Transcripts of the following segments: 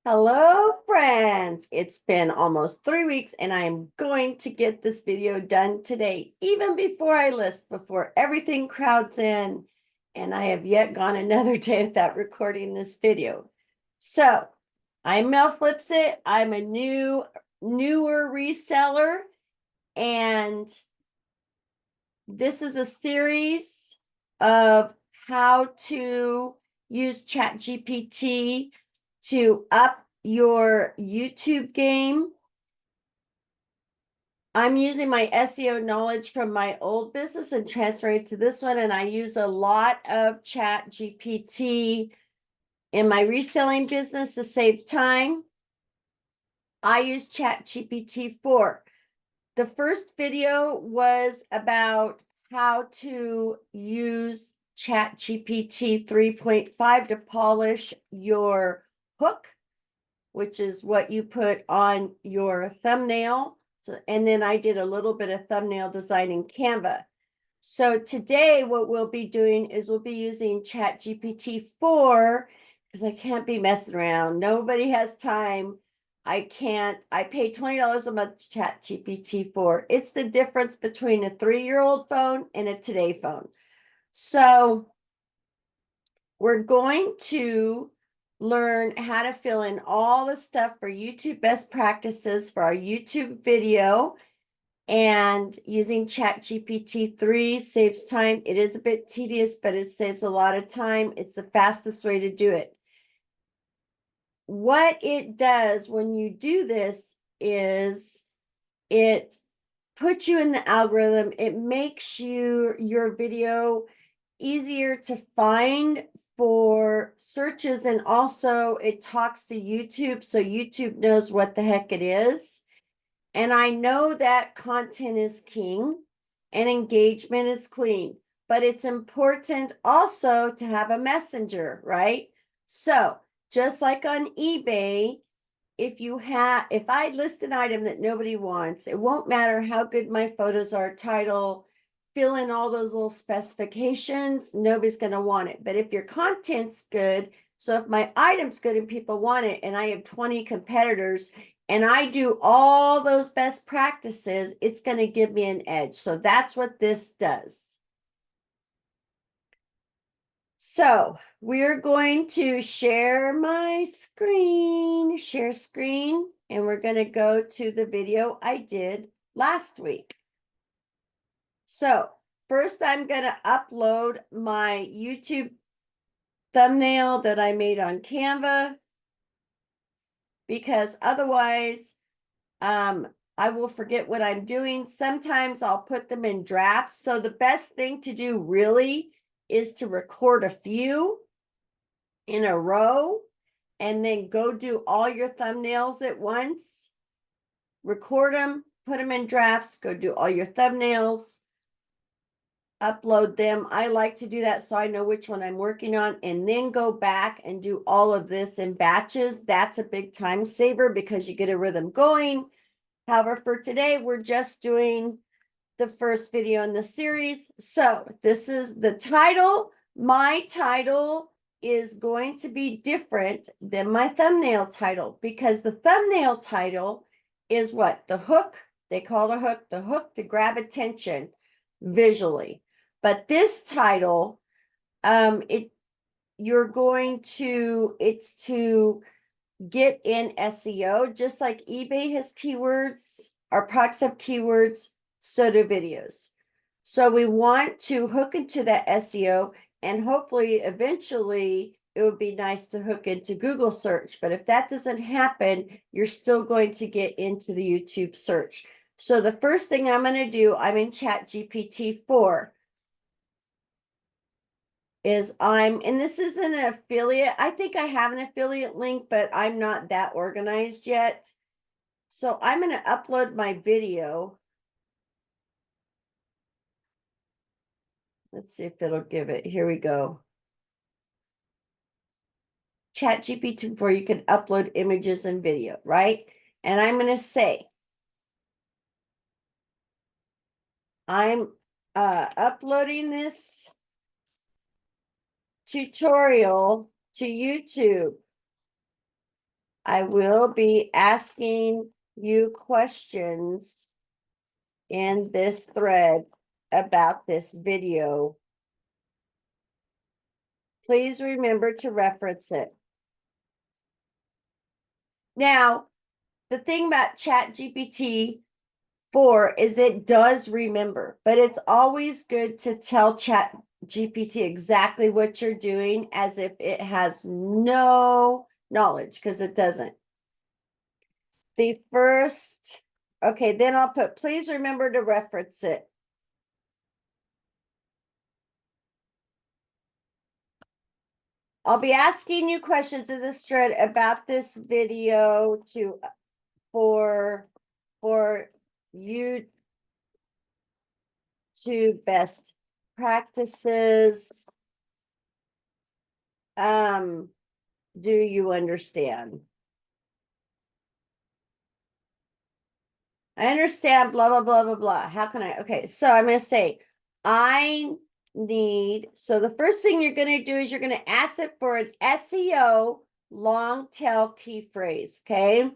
Hello, friends. It's been almost 3 weeks, and I am going to get this video done today, even before I list, before everything crowds in, and I have yet gone another day without recording this video. So, I'm Mel Flips It. I'm a newer reseller, and this is a series of how to use ChatGPT to up your YouTube game. I'm using my SEO knowledge from my old business and transferring it to this one, and I use a lot of ChatGPT in my reselling business to save time. I use ChatGPT 4. The first video was about how to use ChatGPT 3.5 to polish your hook, which is what you put on your thumbnail. So, and then I did a little bit of thumbnail design in Canva. So today what we'll be doing is we'll be using ChatGPT 4 because I can't be messing around. Nobody has time. I pay $20 a month to ChatGPT 4. It's the difference between a 3-year-old phone and a today phone. So we're going to learn how to fill in all the stuff for YouTube best practices for our YouTube video, and using ChatGPT 3 saves time. It is a bit tedious, but it saves a lot of time. It's the fastest way to do it. What it does when you do this is it puts you in the algorithm. It makes your video easier to find for searches, and also it talks to YouTube so YouTube knows what the heck it is. And I know that content is king and engagement is queen, but it's important also to have a messenger, right? So just like on eBay, if I list an item that nobody wants, it won't matter how good my photos are, title, fill in all those little specifications, nobody's going to want it. But if your content's good, so if my item's good and people want it, and I have 20 competitors and I do all those best practices, it's going to give me an edge. So that's what this does. So we're going to share screen, and we're going to go to the video I did last week. So first I'm going to upload my YouTube thumbnail that I made on Canva, because otherwise I will forget what I'm doing. Sometimes I'll put them in drafts. So the best thing to do really is to record a few in a row and then go do all your thumbnails at once. Record them, put them in drafts, go do all your thumbnails, upload them. I like to do that so I know which one I'm working on, and then go back and do all of this in batches. That's a big time saver because you get a rhythm going. However, for today, we're just doing the first video in the series. So this is the title. My title is going to be different than my thumbnail title, because the thumbnail title is what? The hook. They call it a hook. The hook to grab attention visually. But this title, it's to get in SEO, just like eBay has keywords, our products have keywords, so do videos. So we want to hook into that SEO, and hopefully eventually it would be nice to hook into Google search. But if that doesn't happen, you're still going to get into the YouTube search. So the first thing I'm going to do, I'm in ChatGPT 4. And this is an affiliate. I think I have an affiliate link, but I'm not that organized yet. So I'm going to upload my video. Let's see if it'll give it. Here we go. ChatGPT 4, you can upload images and video, right? And I'm going to say, I'm uploading this tutorial to YouTube. I will be asking you questions in this thread about this video. Please remember to reference it. Now, the thing about ChatGPT 4 is it does remember, but it's always good to tell ChatGPT exactly what you're doing as if it has no knowledge, because it doesn't. The first, okay, then I'll put, please remember to reference it. I'll be asking you questions in this thread about this video for you to best practices. Do you understand? I understand, blah, blah, blah, blah, blah. How can I? Okay, so I'm going to say, so the first thing you're going to do is you're going to ask it for an SEO long tail key phrase, okay?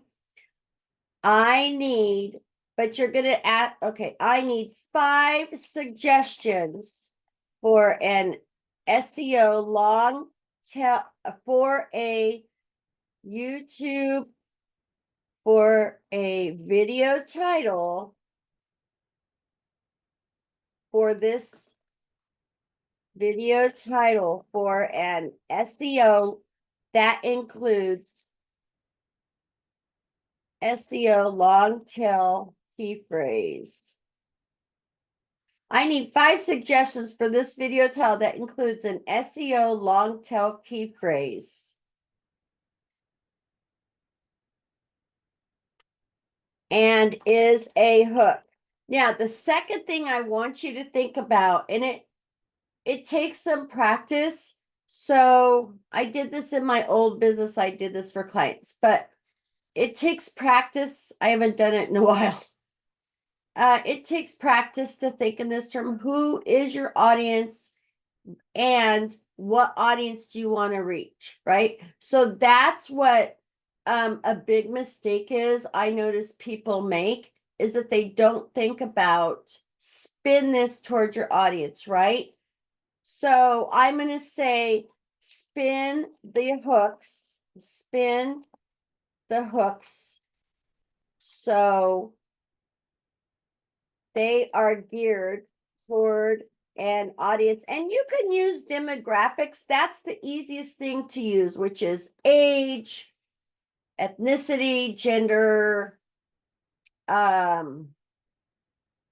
But you're going to add, okay, I need 5 suggestions for an SEO long tail for a YouTube, for a video title for this video title for an SEO that includes SEO long tail key phrase. I need 5 suggestions for this video title that includes an SEO long tail key phrase. And is a hook. Now, the second thing I want you to think about, and it takes some practice. So I did this in my old business. I did this for clients, but it takes practice. I haven't done it in a while. It takes practice to think in this term. Who is your audience and what audience do you want to reach, right? So that's what a big mistake is I notice people make, is that they don't think about spin this towards your audience, right? So I'm going to say spin the hooks, so they are geared toward an audience. And you can use demographics. That's the easiest thing to use, which is age, ethnicity, gender,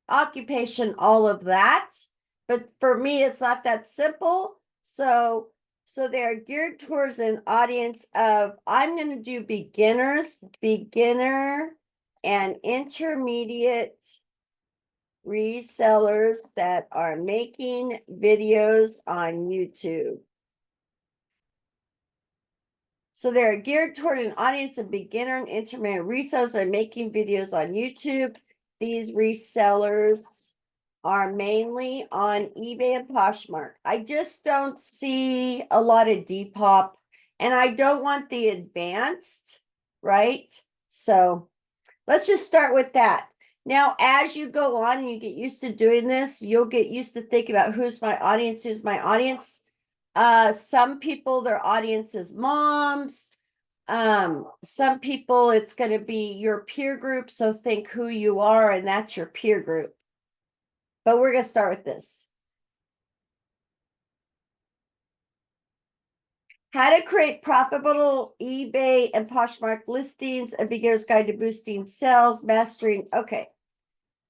occupation, all of that. But for me, it's not that simple. So they're geared towards an audience of, I'm going to do beginners, beginner and intermediate resellers that are making videos on YouTube. So they're geared toward an audience of beginner and intermediate resellers that are making videos on YouTube. These resellers are mainly on eBay and Poshmark. I just don't see a lot of Depop, and I don't want the advanced, right? So let's just start with that. Now, as you go on and you get used to doing this, you'll get used to thinking about who's my audience, who's my audience. Some people, their audience is moms. Some people, it's going to be your peer group. So think who you are, and that's your peer group. But we're going to start with this. How to create profitable eBay and Poshmark listings, a beginner's guide to boosting sales, mastering. Okay.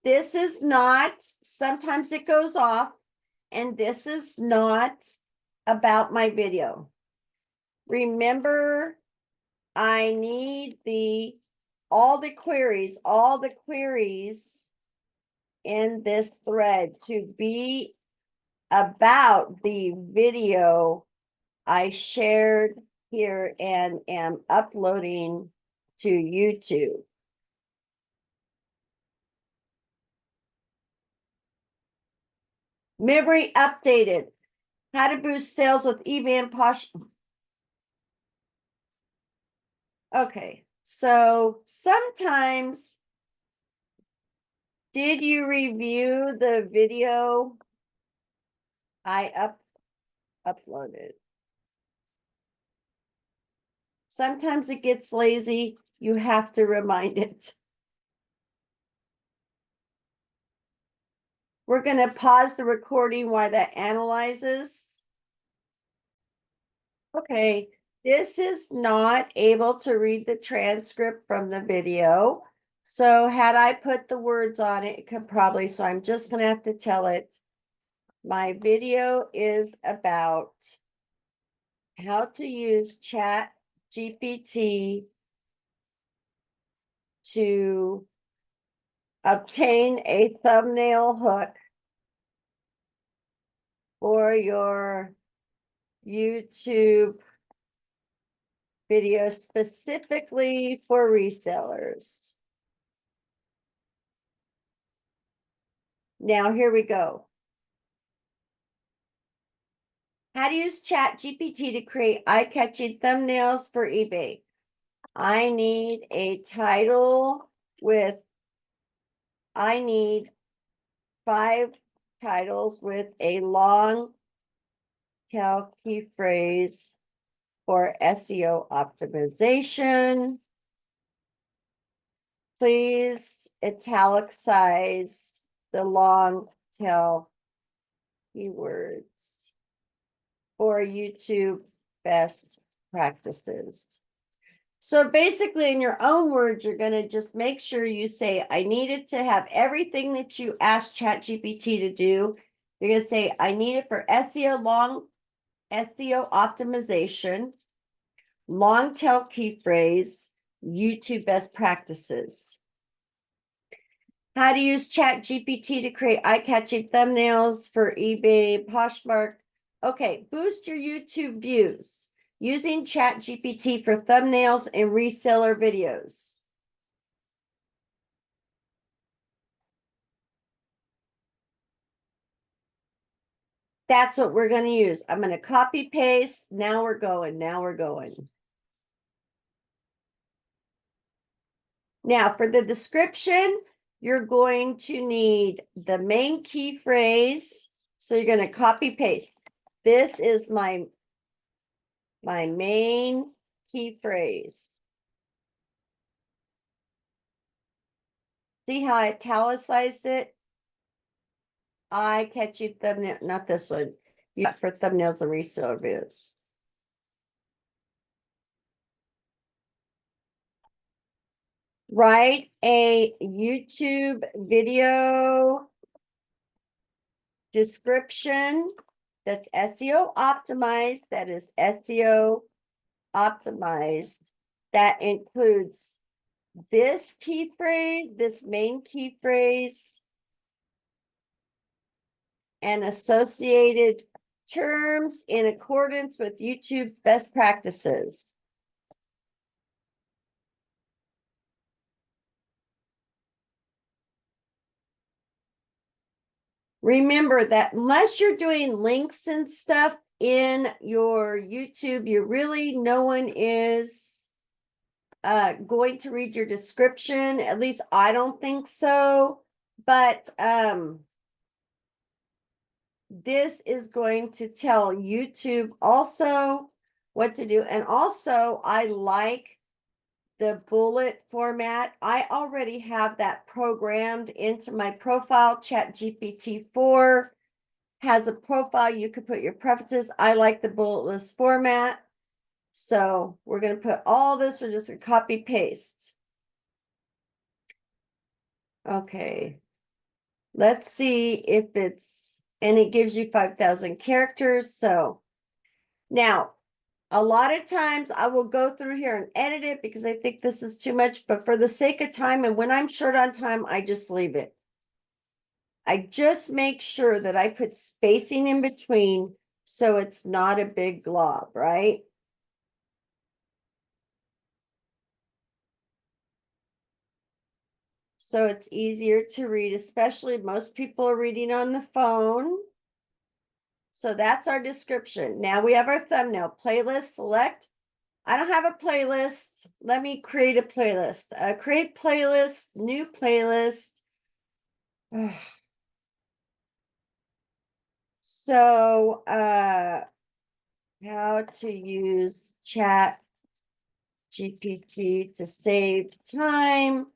This is not, sometimes it goes off, and this is not about my video. Remember, I need all the queries in this thread to be about the video I shared here and am uploading to YouTube. Memory updated. How to boost sales with eBay and Posh. Okay, so sometimes, did you review the video I uploaded? Sometimes it gets lazy. You have to remind it. We're going to pause the recording while that analyzes. Okay, this is not able to read the transcript from the video. So had I put the words on it, it could probably, so I'm just going to have to tell it. My video is about how to use ChatGPT to obtain a thumbnail hook for your YouTube video specifically for resellers. Now, here we go. How to use ChatGPT to create eye-catching thumbnails for eBay. I need a title with, I need 5 titles with a long tail key phrase for SEO optimization. Please italicize the long tail keywords for YouTube best practices. So basically, in your own words, you're going to just make sure you say, I needed to have everything that you asked ChatGPT to do. You're going to say, I need it for SEO optimization, long tail key phrase, YouTube best practices. How to use ChatGPT to create eye-catching thumbnails for eBay, Poshmark. Okay, boost your YouTube views using ChatGPT for thumbnails and reseller videos. That's what we're going to use. I'm going to copy paste. Now we're going. Now we're going. Now for the description, you're going to need the main key phrase. So you're going to copy paste. This is my main key phrase. See how I italicized it? I catch you thumbnail, not this one. Yeah, for thumbnails and reseller views. Write a YouTube video description that's SEO optimized. That is SEO optimized. That includes this key phrase, this main key phrase, and associated terms in accordance with YouTube best practices. Remember that unless you're doing links and stuff in your YouTube, no one is going to read your description. At least I don't think so. But this is going to tell YouTube also what to do. And also, I like the bullet format. I already have that programmed into my profile. ChatGPT 4 has a profile. You could put your preferences. I like the bulletless format. So we're going to put all this, we're just going to copy paste. Okay. Let's see if it's, and it gives you 5,000 characters. So now, a lot of times I will go through here and edit it because I think this is too much, but for the sake of time and when I'm short on time, I just leave it. I just make sure that I put spacing in between so it's not a big glob, right? So it's easier to read, especially most people are reading on the phone. So that's our description. Now we have our thumbnail. Playlist, select I don't have a playlist. Let me create a playlist. Create playlist, new playlist. So, how to use Chat GPT to save time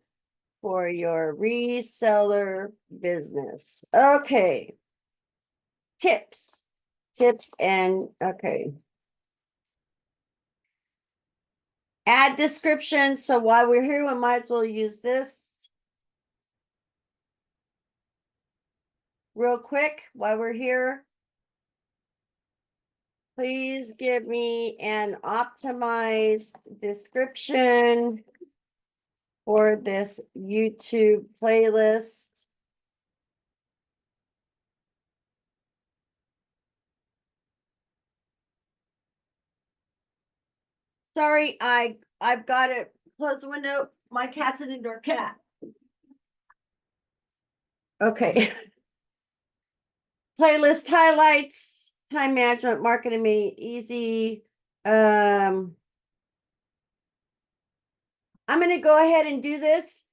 for your reseller business. Okay. Tips and okay. Add description. So while we're here, we might as well use this real quick while we're here. Please give me an optimized description for this YouTube playlist. Sorry, I've got to close the window. My cat's an indoor cat. Okay. Playlist highlights, time management, marketing made easy. I'm going to go ahead and do this.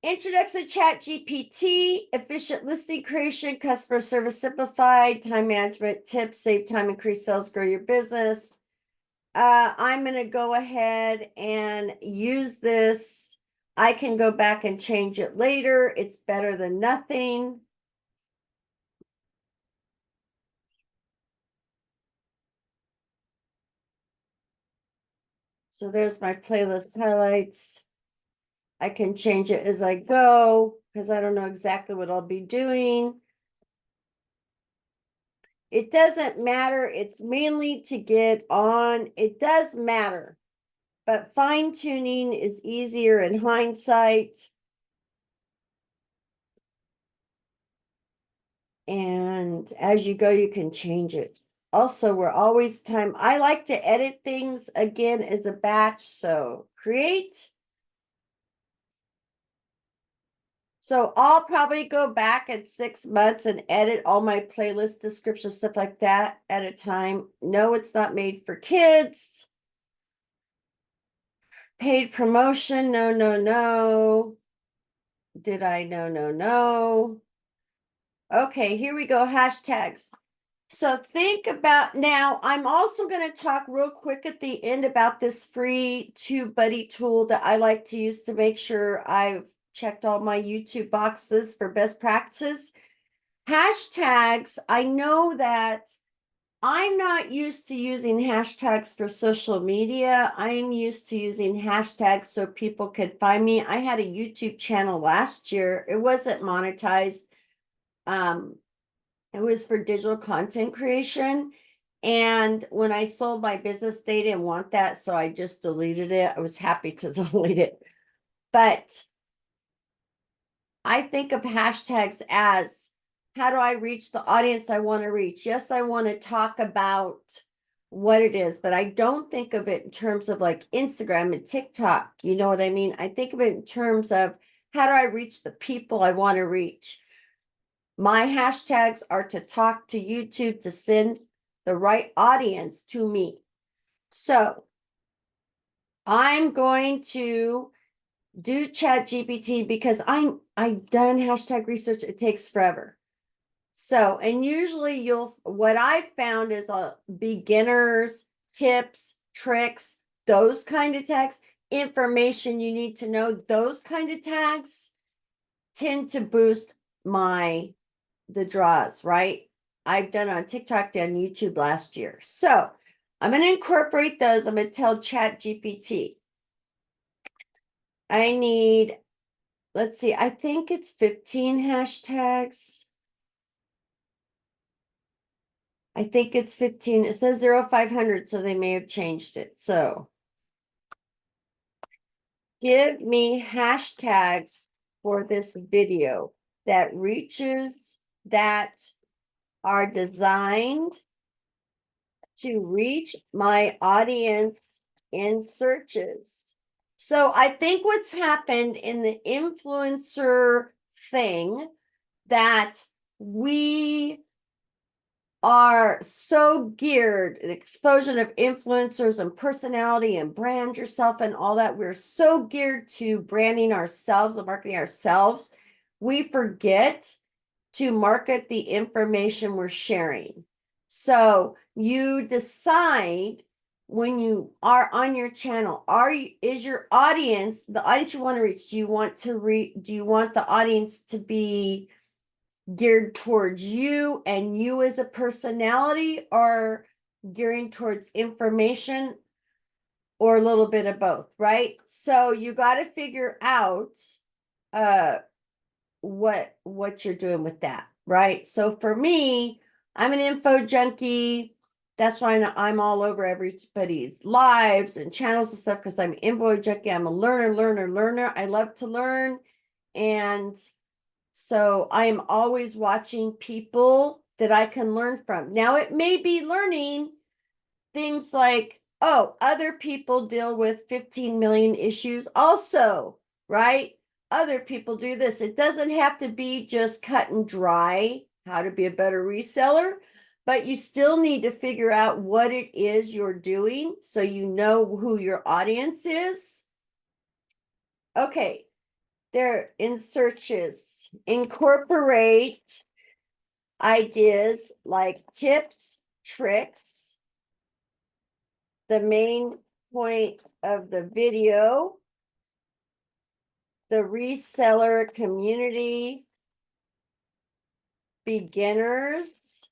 Introduction to ChatGPT, efficient listing creation, customer service simplified, time management tips, save time, increase sales, grow your business. I'm going to go ahead and use this. I can go back and change it later. It's better than nothing. So there's my playlist highlights. I can change it as I go because I don't know exactly what I'll be doing. It doesn't matter. It's mainly to get on. It does matter, but fine tuning is easier in hindsight. And as you go, you can change it. Also, we're always time. I like to edit things again as a batch. So create. So I'll probably go back in 6 months and edit all my playlist descriptions, stuff like that at a time. No, it's not made for kids. Paid promotion. No, no, no. Did I? No, no, no. Okay, here we go. Hashtags. So think about now, I'm also going to talk real quick at the end about this free TubeBuddy tool that I like to use to make sure I've checked all my YouTube boxes for best practices. Hashtags, I know that I'm not used to using hashtags for social media. I'm used to using hashtags so people could find me. I had a YouTube channel last year. It wasn't monetized. It was for digital content creation. And when I sold my business, they didn't want that. So I just deleted it. I was happy to delete it. But I think of hashtags as how do I reach the audience I want to reach? Yes, I want to talk about what it is, but I don't think of it in terms of like Instagram and TikTok. You know what I mean? I think of it in terms of how do I reach the people I want to reach? My hashtags are to talk to YouTube to send the right audience to me. So I'm going to do ChatGPT because I've done hashtag research. It takes forever. So, and usually what I've found is beginners, tips, tricks, those kind of tags, information you need to know, those kind of tags tend to boost the draws, right? I've done on TikTok, done YouTube last year. So I'm going to incorporate those. I'm going to tell ChatGPT. I need, let's see, I think it's 15 hashtags. I think it's 15. It says 0500, so they may have changed it. So give me hashtags for this video that are designed to reach my audience in searches. So I think what's happened in the influencer thing that we are so geared, the explosion of influencers and personality and brand yourself and all that. We're so geared to branding ourselves and marketing ourselves. We forget to market the information we're sharing. So you decide when you are on your channel, is your audience, the audience you want to reach, do you want the audience to be geared towards you and you as a personality, or gearing towards information, or a little bit of both, right? So you got to figure out what you're doing with that, right? So for me, I'm an info junkie. That's why I'm all over everybody's lives and channels and stuff, because I'm an info junkie. I'm a learner. I love to learn. And so I am always watching people that I can learn from. Now, it may be learning things like, oh, other people deal with 15 million issues also, right? Other people do this. It doesn't have to be just cut and dry how to be a better reseller, but you still need to figure out what it is you're doing so you know who your audience is. Okay. They're in searches, incorporate ideas like tips, tricks, the main point of the video, the reseller community, beginners.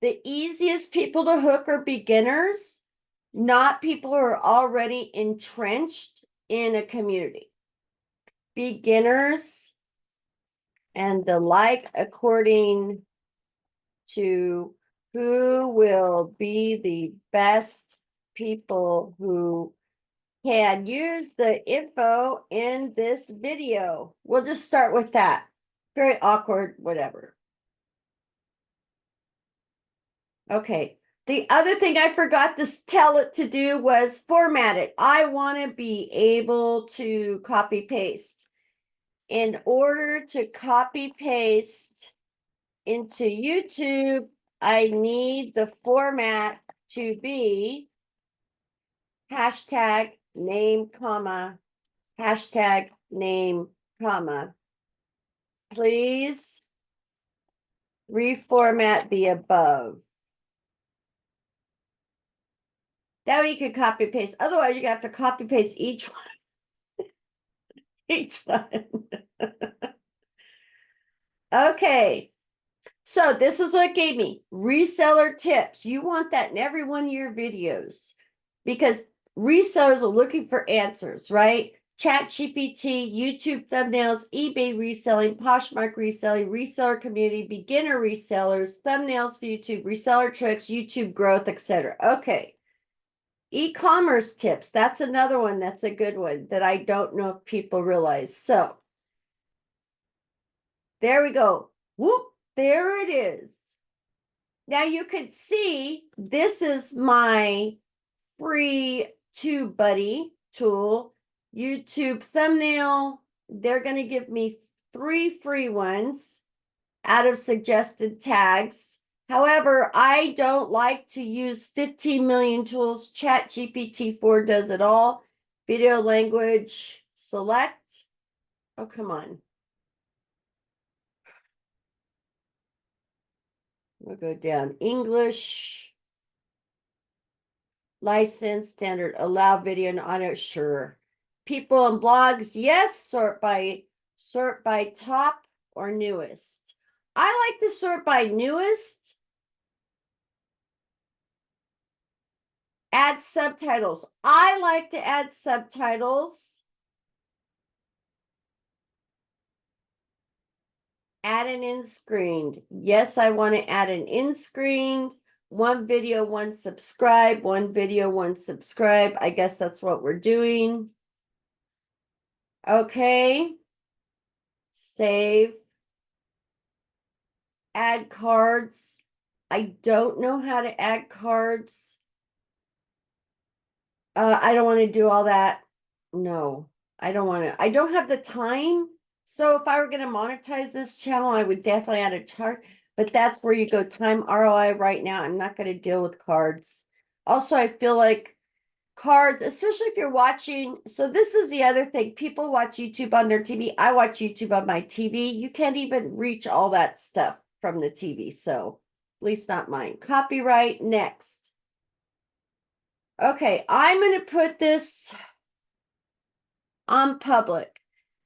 The easiest people to hook are beginners, not people who are already entrenched in a community. Beginners and the like, according to who will be the best people who can use the info in this video. We'll just start with that. Very awkward, whatever. Okay. The other thing I forgot to tell it to do was format it. I want to be able to copy paste. In order to copy paste into YouTube, I need the format to be hashtag name, comma, hashtag name, comma. Please reformat the above. That way you can copy paste. Otherwise, you have to copy paste each one. Each one. Okay. So this is what it gave me. Reseller tips. You want that in every one of your videos because resellers are looking for answers, right? ChatGPT, YouTube thumbnails, eBay reselling, Poshmark reselling, reseller community, beginner resellers, thumbnails for YouTube, reseller tricks, YouTube growth, etc. Okay. E-commerce tips. That's another one. That's a good one that I don't know if people realize. So there we go. Whoop, there it is. Now you could see this is my free TubeBuddy tool, YouTube thumbnail. They're going to give me 3 free ones out of suggested tags. However, I don't like to use 15 million tools. ChatGPT 4 does it all. Video language, select. Oh, come on. We'll go down. English. License, standard, allow video and audio, sure. People and blogs, yes. Sort by top or newest. I like to sort by newest. Add subtitles. I like to add subtitles. Add an in-screened. Yes, I want to add an in-screened. 1 video, 1 subscribe. 1 video, 1 subscribe. I guess that's what we're doing. Okay. Save. Add cards. I don't know how to add cards. I don't want to do all that. No, I don't want to. I don't have the time. So if I were going to monetize this channel, I would definitely add a chart. but that's where you go time ROI right now. I'm not going to deal with cards. Also, I feel like cards, especially if you're watching. So this is the other thing. People watch YouTube on their TV. I watch YouTube on my TV. You can't even reach all that stuff from the TV. So at least not mine. Copyright next. Okay, I'm going to put this on public.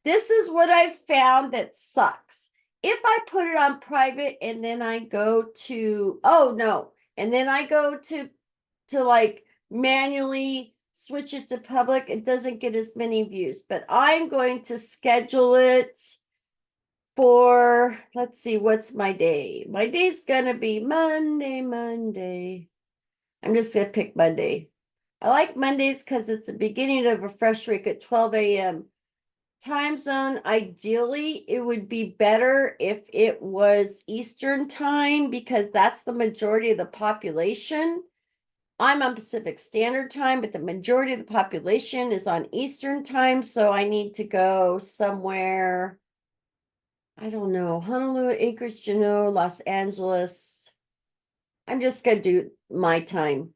This is what I've found that sucks. If I put it on private and then I go to, oh no, and then I go to like manually switch it to public, it doesn't get as many views. But I'm going to schedule it for, let's see, what's my day? My day's gonna be Monday. I'm just gonna pick Monday. I like Mondays because it's the beginning of a fresh week at 12 a.m. Time zone, ideally, it would be better if it was Eastern time because that's the majority of the population. I'm on Pacific Standard Time, but the majority of the population is on Eastern time. So I need to go somewhere, I don't know, Honolulu, Anchorage, Juneau, Los Angeles. I'm just going to do my time.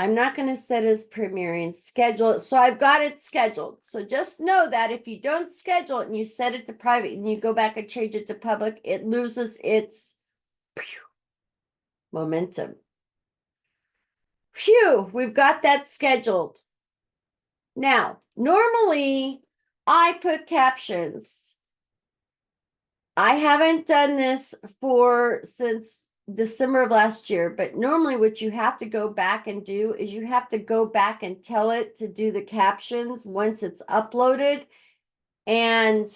I'm not going to set as premiering, schedule it. So I've got it scheduled. So just know that if you don't schedule it and you set it to private and you go back and change it to public, it loses its momentum. Phew, we've got that scheduled. Now, normally I put captions. I haven't done this since December of last year, but normally what you have to go back and do is you have to go back and tell it to do the captions once it's uploaded. And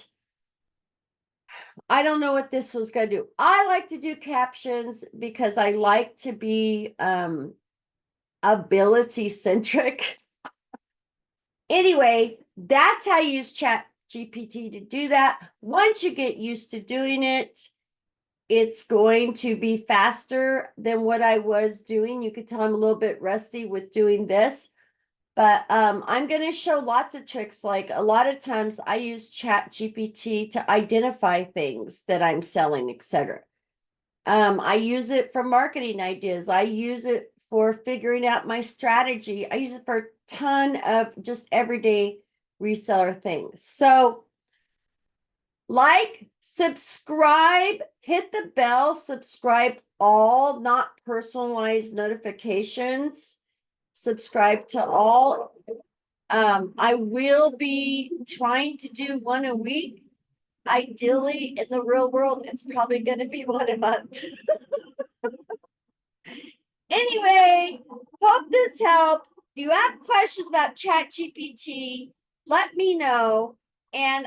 I don't know what this was going to do. I like to do captions because I like to be ability centric. Anyway, that's how you use ChatGPT to do that. Once you get used to doing it, it's going to be faster than what I was doing. You could tell I'm a little bit rusty with doing this, but I'm going to show lots of tricks. Like a lot of times I use ChatGPT to identify things that I'm selling, etc. I use it for marketing ideas. I use it for figuring out my strategy. I use it for a ton of just everyday reseller things. So like, subscribe, hit the bell, subscribe all, not personalized notifications. Subscribe to all. I will be trying to do one a week. Ideally, in the real world, it's probably going to be one a month. Anyway, hope this helped. If you have questions about ChatGPT, let me know. And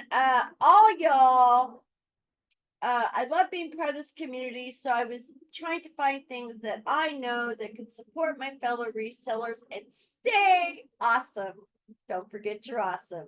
all y'all, I love being part of this community. So I was trying to find things that I know that could support my fellow resellers and stay awesome. Don't forget you're awesome.